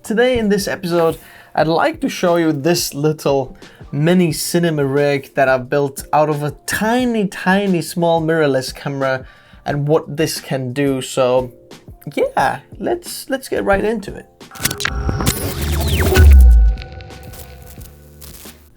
today in this episode, I'd like to show you this little mini cinema rig that I've built out of a tiny small mirrorless camera and what this can do. So yeah, let's get right into it.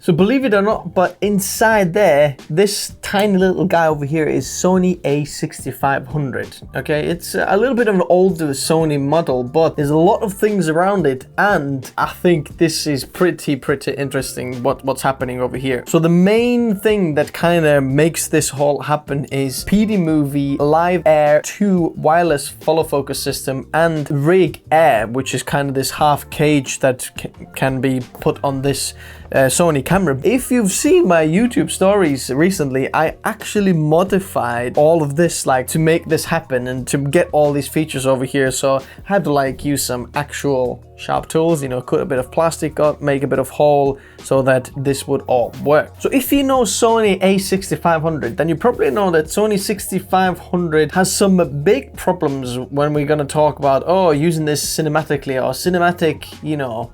So believe it or not, but inside there, this tiny little guy over here is Sony a6500. Okay, it's a little bit of an older Sony model, but there's a lot of things around it, and I think this is pretty interesting what's happening over here. So the main thing that kind of makes this all happen is PD Movie Live Air 2 wireless follow focus system and Rig Air, which is kind of this half cage that can be put on this Sony camera. If you've seen my YouTube stories recently, I actually modified all of this to make this happen and to get all these features over here. So I had to use some actual sharp tools, cut a bit of plastic up, make a bit of hole so that this would all work. So if you know Sony a6500, then you probably know that Sony 6500 has some big problems when we're going to talk about using this cinematically or cinematic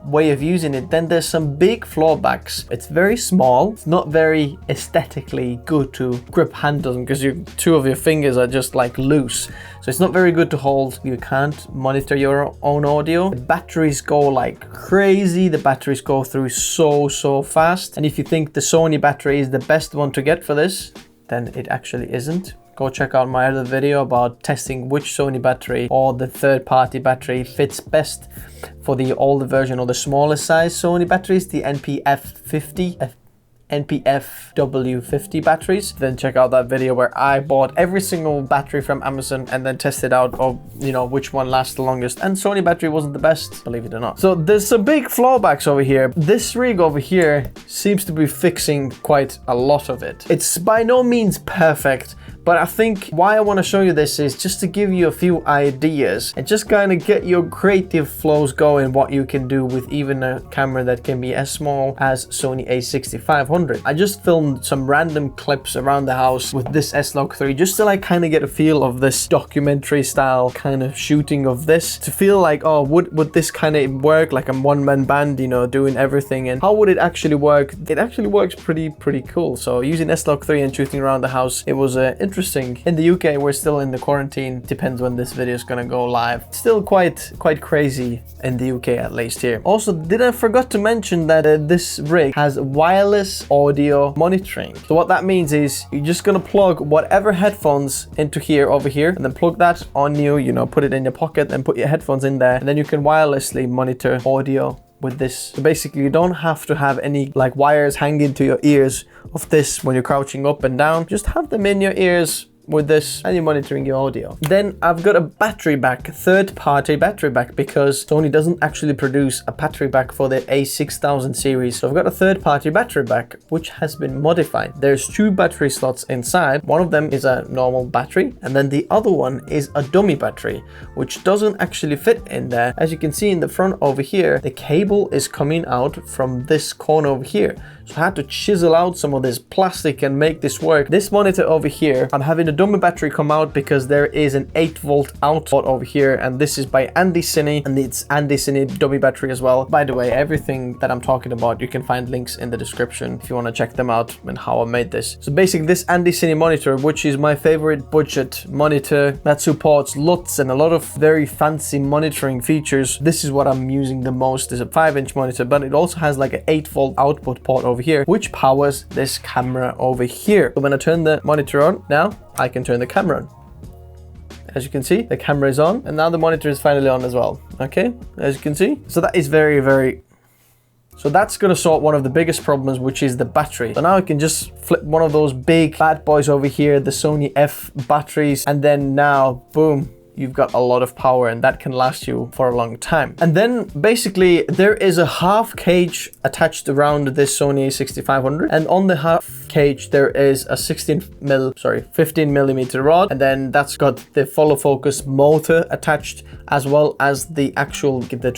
way of using it. Then there's some big fallbacks. It's very small, it's not very aesthetically good to grip handles because two of your fingers are just loose, so it's not very good to hold. You can't monitor your own audio. The batteries go like crazy. The batteries go through so fast, and if you think the Sony battery is the best one to get for this, then it actually isn't. Go check out my other video about testing which Sony battery or the third-party battery fits best for the older version or the smaller size Sony batteries, the NPFW50 batteries. Then check out that video where I bought every single battery from Amazon and then tested out which one lasts the longest, and Sony battery wasn't the best, believe it or not. So there's some big fallbacks over here. This rig over here seems to be fixing quite a lot of it. It's by no means perfect, but I think why I want to show you this is just to give you a few ideas and just kind of get your creative flows going, what you can do with even a camera that can be as small as Sony a6500. I just filmed some random clips around the house with this S-Log 3 just to kind of get a feel of this documentary style kind of shooting of this, to feel would this kind of work like a one-man band, doing everything, and how would it actually work? It actually works pretty cool. So using S-Log 3 and shooting around the house, it was interesting. In the UK, we're still in the quarantine. Depends when this video is gonna go live. Still quite crazy in the UK, at least here. Also, did I forgot to mention that this rig has wireless audio monitoring. So what that means is you're just gonna plug whatever headphones into over here, and then plug that on you, put it in your pocket and put your headphones in there, and then you can wirelessly monitor audio with this. So basically you don't have to have any wires hanging to your ears of this when you're crouching up and down. Just have them in your ears with this and you're monitoring your audio. Then I've got a battery back, third-party battery back, because Sony doesn't actually produce a battery back for the a6000 series. So I've got a third-party battery back which has been modified. There's two battery slots inside. One of them is a normal battery, and then the other one is a dummy battery which doesn't actually fit in there. As you can see in the front over here, the cable is coming out from this corner over here. So I had to chisel out some of this plastic and make this work. This monitor over here, I'm having a dummy battery come out because there is an 8-volt output over here, and this is by Andy Cine, and it's Andy Cine dummy battery as well. By the way, everything that I'm talking about, you can find links in the description if you want to check them out and how I made this. So basically this Andy Cine monitor, which is my favorite budget monitor that supports LUTs and a lot of very fancy monitoring features, this is what I'm using the most. It's a 5-inch monitor, but it also has an 8-volt output port over here, which powers this camera over here. So when I turn the monitor on now, I can turn the camera on. As you can see, the camera is on, and now the monitor is finally on as well. Okay, as you can see. So that is so that's going to sort one of the biggest problems, which is the battery. So now I can just flip one of those big bad boys over here, the Sony F batteries, and then now, boom, you've got a lot of power, and that can last you for a long time. And then basically there is a half cage attached around this Sony a6500, and on the half cage, there is a 15 millimeter rod, and then that's got the follow focus motor attached, as well as the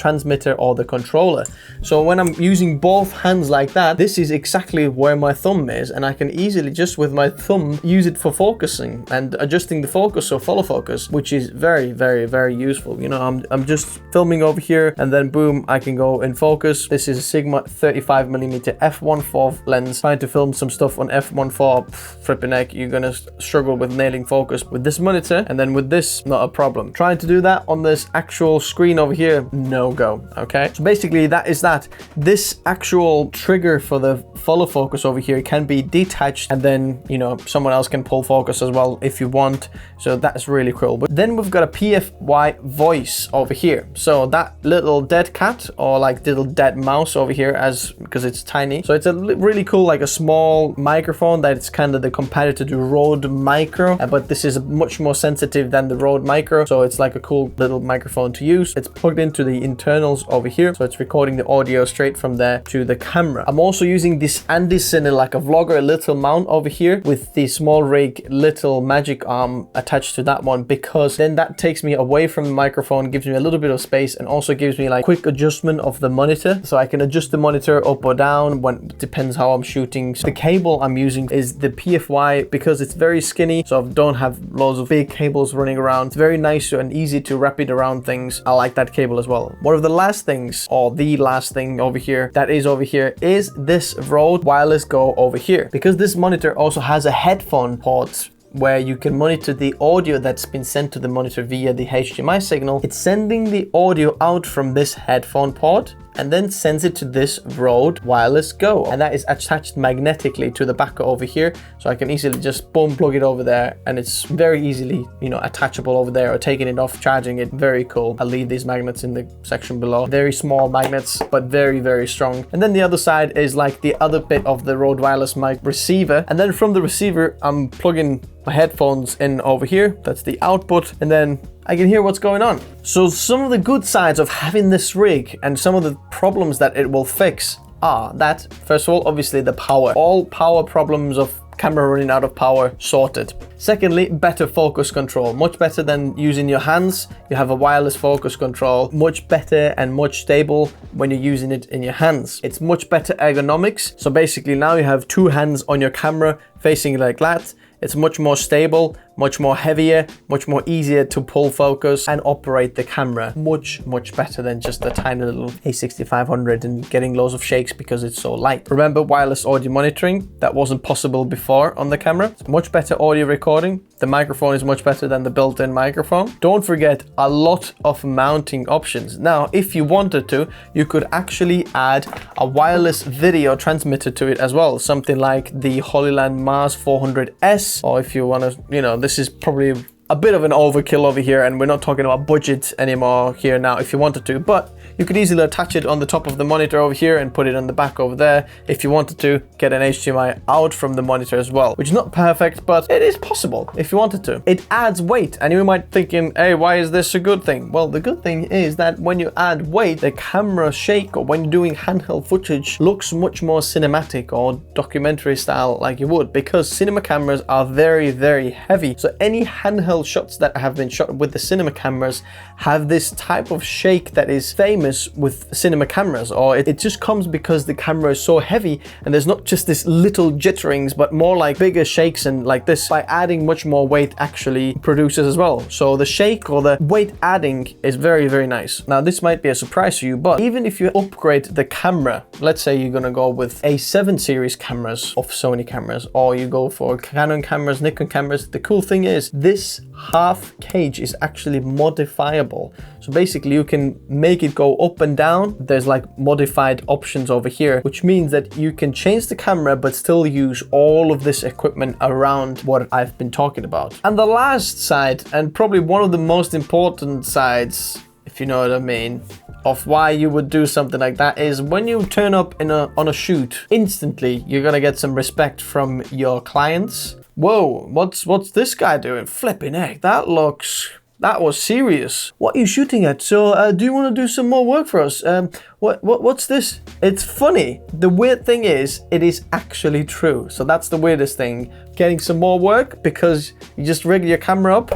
transmitter or the controller. So when I'm using both hands like that, this is exactly where my thumb is, and I can easily just with my thumb use it for focusing and adjusting the focus or follow focus, which is very, very, very useful. You know, I'm just filming over here, and then boom, I can go in focus. This is a Sigma 35mm f1.4 lens. Trying to film some stuff on f1.4, flipping heck, you're gonna struggle with nailing focus with this monitor, and then with this, not a problem. Trying to do that on this actual screen over here, no go. Okay, so basically that is that. This actual trigger for the follow focus over here can be detached, and then, you know, someone else can pull focus as well if you want. So that's really cool. But then we've got a PFY voice over here. So that little dead cat, or like little dead mouse over here, because it's tiny. So it's a really cool, like a small microphone that it's kind of the competitor to Rode Micro, but this is much more sensitive than the Rode Micro. So it's like a cool little microphone to use. It's plugged into the internals over here, so it's recording the audio straight from there to the camera. I'm also using this Andy Cine, like a vlogger, little mount over here with the SmallRig little magic arm attached to that one, because then that takes me away from the microphone, gives me a little bit of space, and also gives me like quick adjustment of the monitor, so I can adjust the monitor up or down when depends how I'm shooting. So the cable I'm using is the PFY because it's very skinny, so I don't have loads of big cables running around. It's very nice and easy to wrap it around things. I like that cable as well. One of the last things, or the last thing over here that is over here, is this Rode Wireless Go over here, because this monitor also has a headphone port where you can monitor the audio that's been sent to the monitor via the HDMI signal. It's sending the audio out from this headphone port and then sends it to this Rode Wireless Go, and that is attached magnetically to the back over here, so I can easily just boom, plug it over there, and it's very easily, you know, attachable over there, or taking it off, charging it. Very cool. I'll leave these magnets in the section below. Very small magnets, but very, very strong. And then the other side is like the other bit of the Rode Wireless mic receiver, and then from the receiver I'm plugging my headphones in over here. That's the output, and then I can hear what's going on. So some of the good sides of having this rig and some of the problems that it will fix are that, first of all, obviously the power. All power problems of camera running out of power sorted. Secondly, better focus control, much better than using your hands. You have a wireless focus control, much better and much stable when you're using it in your hands. It's much better ergonomics. So basically now you have two hands on your camera facing like that. It's much more stable, much more heavier, much more easier to pull focus and operate the camera. Much, much better than just a tiny little A6500 and getting loads of shakes because it's so light. Remember wireless audio monitoring? That wasn't possible before on the camera. It's much better audio recording. The microphone is much better than the built-in microphone. Don't forget a lot of mounting options. Now, if you wanted to, you could actually add a wireless video transmitter to it as well. Something like the Hollyland Mars 400S, or if you want to, you know, this is probably a bit of an overkill over here, and we're not talking about budget anymore here now if you wanted to, but you could easily attach it on the top of the monitor over here and put it on the back over there. If you wanted to, get an HDMI out from the monitor as well, which is not perfect, but it is possible if you wanted to. It adds weight, and you might thinking, hey, why is this a good thing? Well, the good thing is that when you add weight, the camera shake, or when you're doing handheld footage, looks much more cinematic or documentary style like you would, because cinema cameras are very, very heavy. So any handheld shots that have been shot with the cinema cameras have this type of shake that is famous with cinema cameras, or it just comes because the camera is so heavy and there's not just this little jitterings, but more like bigger shakes, and like this by adding much more weight actually produces as well. So the shake or the weight adding is very, very nice. Now this might be a surprise to you, but even if you upgrade the camera, let's say you're gonna go with A7 series cameras of Sony cameras, or you go for Canon cameras, Nikon cameras, the cool thing is this half cage is actually modifiable. So basically you can make it go up and down. There's like modified options over here, which means that you can change the camera but still use all of this equipment around what I've been talking about. And the last side, and probably one of the most important sides, if you know what I mean, of why you would do something like that, is when you turn up on a shoot, instantly you're gonna get some respect from your clients. Whoa, what's this guy doing? Flipping heck, that looks That was serious. What are you shooting at? So, do you want to do some more work for us? What's this? It's funny. The weird thing is, it is actually true. So that's the weirdest thing. Getting some more work because you just rig your camera up.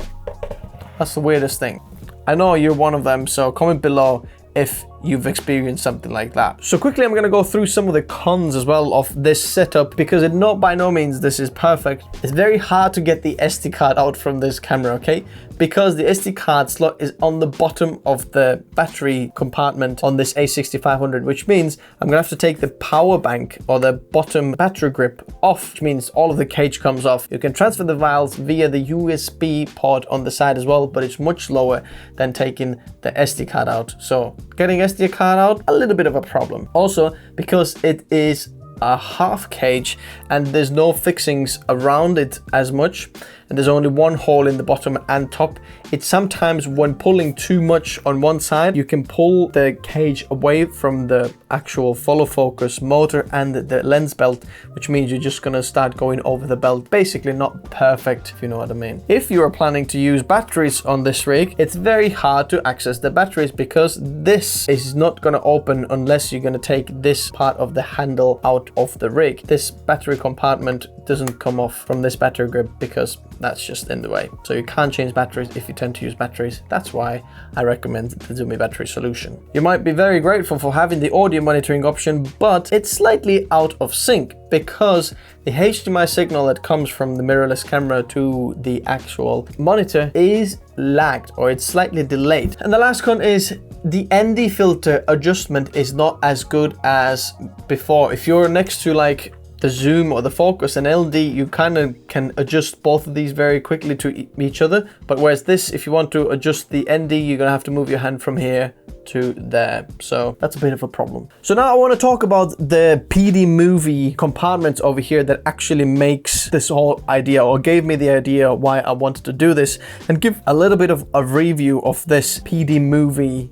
That's the weirdest thing. I know you're one of them, so comment below if you've experienced something like that. So quickly, I'm gonna go through some of the cons as well of this setup, because by no means this is perfect. It's very hard to get the SD card out from this camera, okay? Because the SD card slot is on the bottom of the battery compartment on this A6500, which means I'm gonna have to take the power bank or the bottom battery grip off, which means all of the cage comes off. You can transfer the vials via the USB port on the side as well, but it's much lower than taking the SD card out. So getting SD card out, a little bit of a problem. Also, because it is a half cage and there's no fixings around it as much, and there's only one hole in the bottom and top, it's sometimes when pulling too much on one side, you can pull the cage away from the actual follow focus motor and the lens belt, which means you're just gonna start going over the belt. Basically not perfect, if you know what I mean. If you are planning to use batteries on this rig, it's very hard to access the batteries because this is not gonna open unless you're gonna take this part of the handle out of the rig. This battery compartment doesn't come off from this battery grip because that's just in the way. So you can't change batteries if you tend to use batteries. That's why I recommend the Zoomy battery solution. You might be very grateful for having the audio monitoring option, but it's slightly out of sync because the HDMI signal that comes from the mirrorless camera to the actual monitor is lagged, or it's slightly delayed. And the last con is the ND filter adjustment is not as good as before. If you're next to like the zoom or the focus and LD, you kind of can adjust both of these very quickly to each other. But whereas this, if you want to adjust the ND, you're gonna have to move your hand from here to there. So that's a bit of a problem. So now I want to talk about the PD movie compartments over here that actually makes this whole idea, or gave me the idea why I wanted to do this, and give a little bit of a review of this PD movie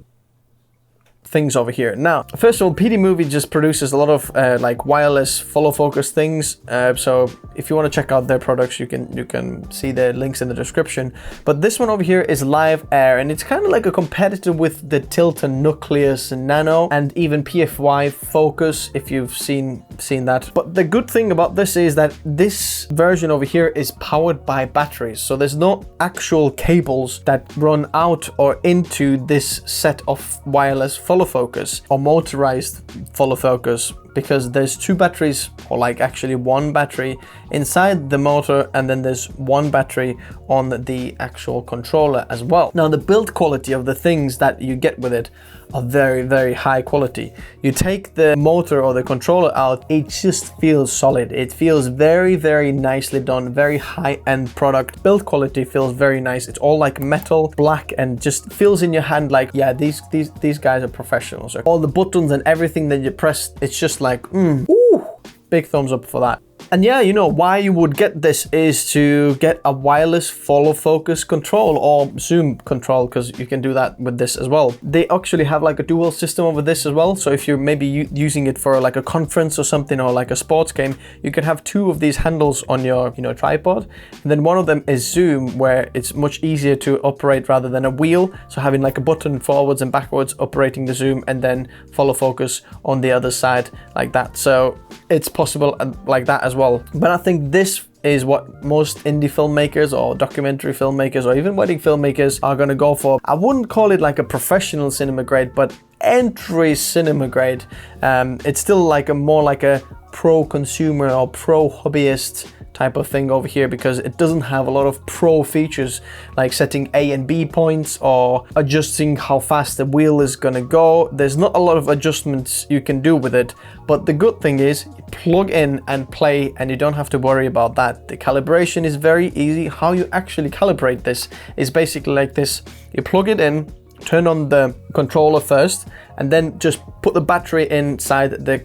things over here. Now, first of all, PD Movie just produces a lot of like wireless follow focus things. So if you want to check out their products, you can see the links in the description. But this one over here is Live Air, and it's kind of like a competitor with the Tilton Nucleus Nano and even PFY Focus, if you've seen that. But the good thing about this is that this version over here is powered by batteries. So there's no actual cables that run out or into this set of wireless follow focus or motorized follow focus, because there's two batteries, or like actually one battery inside the motor, and then there's one battery on the actual controller as well. Now, the build quality of the things that you get with it are very, very high quality. You take the motor or the controller out, it just feels solid. It feels very, very nicely done, very high-end product. Build quality feels very nice. It's all like metal, black, and just feels in your hand like, yeah, these guys are professionals. All the buttons and everything that you press, it's just like, ooh, big thumbs up for that. And yeah, you know, why you would get this is to get a wireless follow focus control or zoom control, because you can do that with this as well. They actually have like a dual system over this as well. So if you're maybe using it for like a conference or something, or like a sports game, you can have two of these handles on your, you know, tripod. And then one of them is zoom, where it's much easier to operate rather than a wheel. So having like a button forwards and backwards operating the zoom, and then follow focus on the other side like that. So it's possible like that as well. But I think this is what most indie filmmakers or documentary filmmakers or even wedding filmmakers are going to go for. I wouldn't call it like a professional cinema grade, but entry cinema grade. It's still like more like a pro consumer or pro hobbyist type of thing over here, because it doesn't have a lot of pro features like setting A and B points or adjusting how fast the wheel is gonna go. There's not a lot of adjustments you can do with it, but the good thing is you plug in and play, and you don't have to worry about that. The calibration is very easy. How you actually calibrate this is basically like this. You plug it in, turn on the controller first, and then just put the battery inside the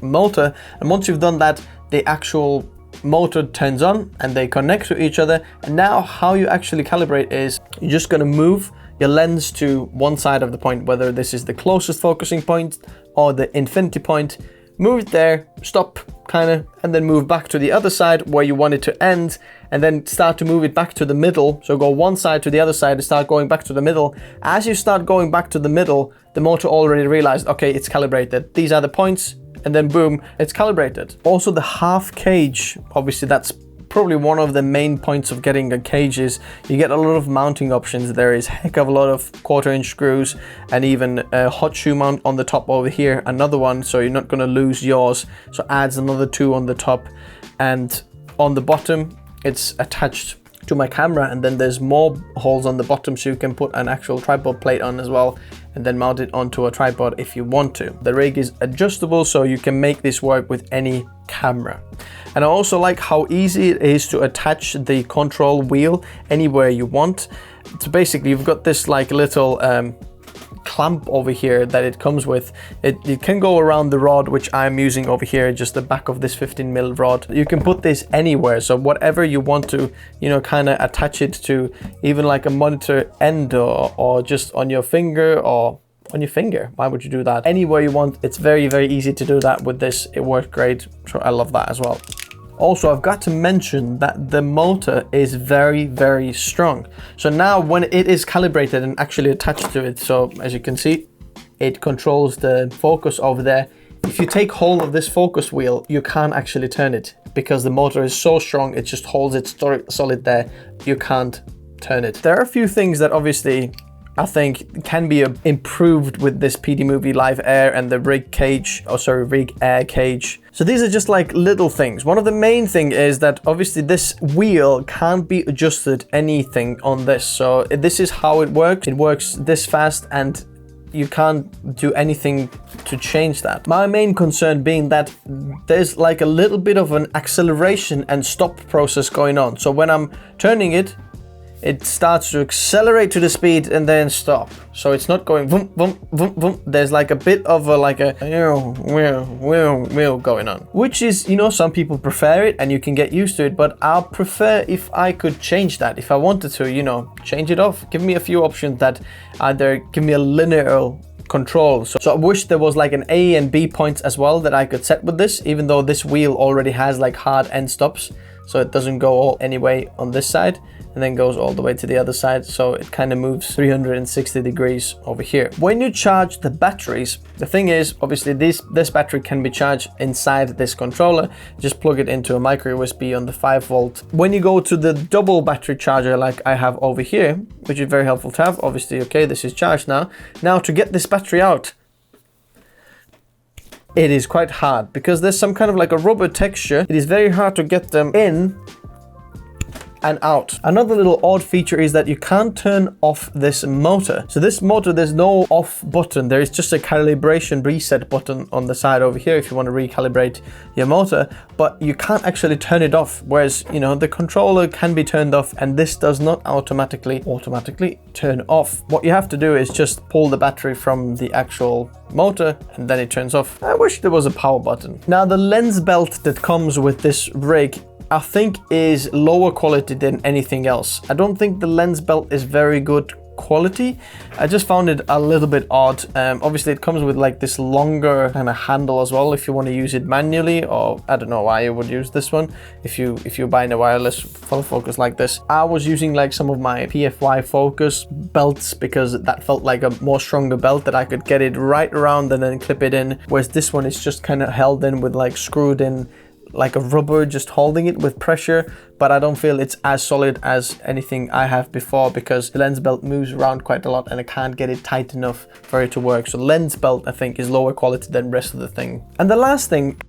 motor, and once you've done that, the actual motor turns on and they connect to each other. And now how you actually calibrate is you're just going to move your lens to one side of the point, whether this is the closest focusing point or the infinity point. move it there, stop, kind of, and then move back to the other side where you want it to end, and then start to move it back to the middle. So go one side to the other side and start going back to the middle. As you start going back to the middle, the motor already realized, okay, it's calibrated. These are the points, and then boom, it's calibrated. Also the half cage, obviously that's probably one of the main points of getting a cage is you get a lot of mounting options. There is heck of a lot of 1/4" screws and even a hot shoe mount on the top over here, another one, so you're not going to lose yours. So adds another 2 on the top, and on the bottom it's attached to my camera, and then there's more holes on the bottom so you can put an actual tripod plate on as well and then mount it onto a tripod if you want to. The rig is adjustable so you can make this work with any camera. And I also like how easy it is to attach the control wheel anywhere you want. So basically you've got this like little clamp over here that it comes with. It can go around the rod, which I'm using over here, just the back of this 15mm rod. You can put this anywhere, so whatever you want to, you know, kind of attach it to, even like a monitor end or just on your finger or on your finger. Why would you do that? Anywhere you want. It's very, very easy to do that with this. It worked great, so I love that as well. Also, I've got to mention that the motor is very, very strong. So now when it is calibrated and actually attached to it, so as you can see, it controls the focus over there. If you take hold of this focus wheel, you can't actually turn it because the motor is so strong, it just holds it solid there. You can't turn it. There are a few things that obviously I think can be improved with this PD Movie Live Air and the Rig Air cage. So these are just like little things. One of the main thing is that obviously this wheel can't be adjusted anything on this. So this is how it works. It works this fast and you can't do anything to change that. My main concern being that there's like a little bit of an acceleration and stop process going on. So when I'm turning it, it starts to accelerate to the speed and then stop. So it's not going boom, boom, boom, boom. There's like a bit of a wheel going on, which is, you know, some people prefer it and you can get used to it, but I'll prefer if I could change that. If I wanted to, you know, change it off, give me a few options that either give me a linear control. So I wish there was like an A and B points as well that I could set with this, even though this wheel already has like hard end stops. So it doesn't go all anyway on this side and then goes all the way to the other side. So it kind of moves 360 degrees over here. When you charge the batteries, the thing is, obviously this battery can be charged inside this controller. Just plug it into a micro USB on the 5V. When you go to the double battery charger like I have over here, which is very helpful to have, obviously, okay, this is charged now. Now to get this battery out, it is quite hard because there's some kind of like a rubber texture. It is very hard to get them in and out. Another little odd feature is that you can't turn off this motor. So this motor, there's no off button. There is just a calibration reset button on the side over here if you want to recalibrate your motor, but you can't actually turn it off. Whereas, you know, the controller can be turned off and this does not automatically turn off. What you have to do is just pull the battery from the actual motor and then it turns off. I wish there was a power button. Now the lens belt that comes with this rig I think is lower quality than anything else. I don't think the lens belt is very good quality. I just found it a little bit odd. Obviously it comes with like this longer kind of handle as well if you want to use it manually, or I don't know why you would use this one if you're buying a wireless full focus like this. I was using like some of my PFY focus belts because that felt like a more stronger belt that I could get it right around and then clip it in, whereas this one is just kind of held in with like screwed in like a rubber, just holding it with pressure. But I don't feel it's as solid as anything I have before because the lens belt moves around quite a lot and I can't get it tight enough for it to work. So lens belt I think is lower quality than the rest of the thing. And the last thing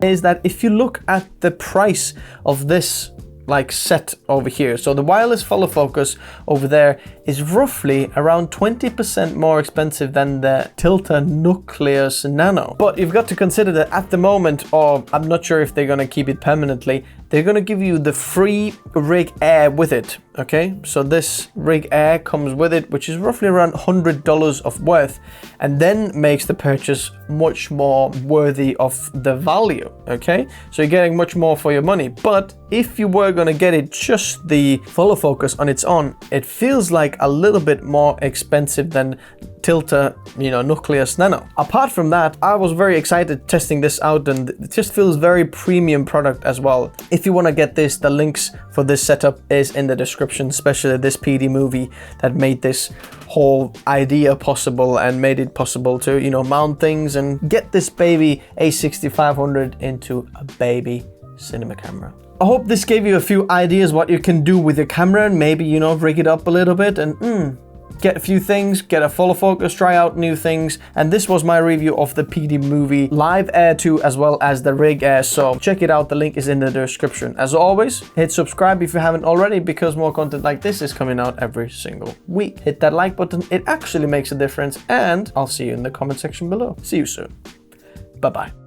is that if you look at the price of this like set over here, so the wireless follow focus over there is roughly around 20% more expensive than the Tilta Nucleus Nano. But you've got to consider that at the moment, or I'm not sure if they're going to keep it permanently, they're going to give you the free Rig Air with it. Okay, so this Rig Air comes with it, which is roughly around $100 of worth, and then makes the purchase much more worthy of the value. Okay, so you're getting much more for your money. But if you were going to get it just the follow focus on its own, it feels like a little bit more expensive than Tilta, Nucleus Nano. Apart from that, I was very excited testing this out, and it just feels very premium product as well. If you want to get this, the links for this setup is in the description, especially this PD movie that made this whole idea possible and made it possible to, mount things and get this baby A6500 into a baby cinema camera. I hope this gave you a few ideas what you can do with your camera, and maybe, rig it up a little bit and get a few things, get a follow focus, try out new things. And this was my review of the PD Movie Live Air 2 as well as the Rig Air, so check it out, the link is in the description. As always, hit subscribe if you haven't already, because more content like this is coming out every single week. Hit that like button, it actually makes a difference, and I'll see you in the comment section below. See you soon. Bye bye.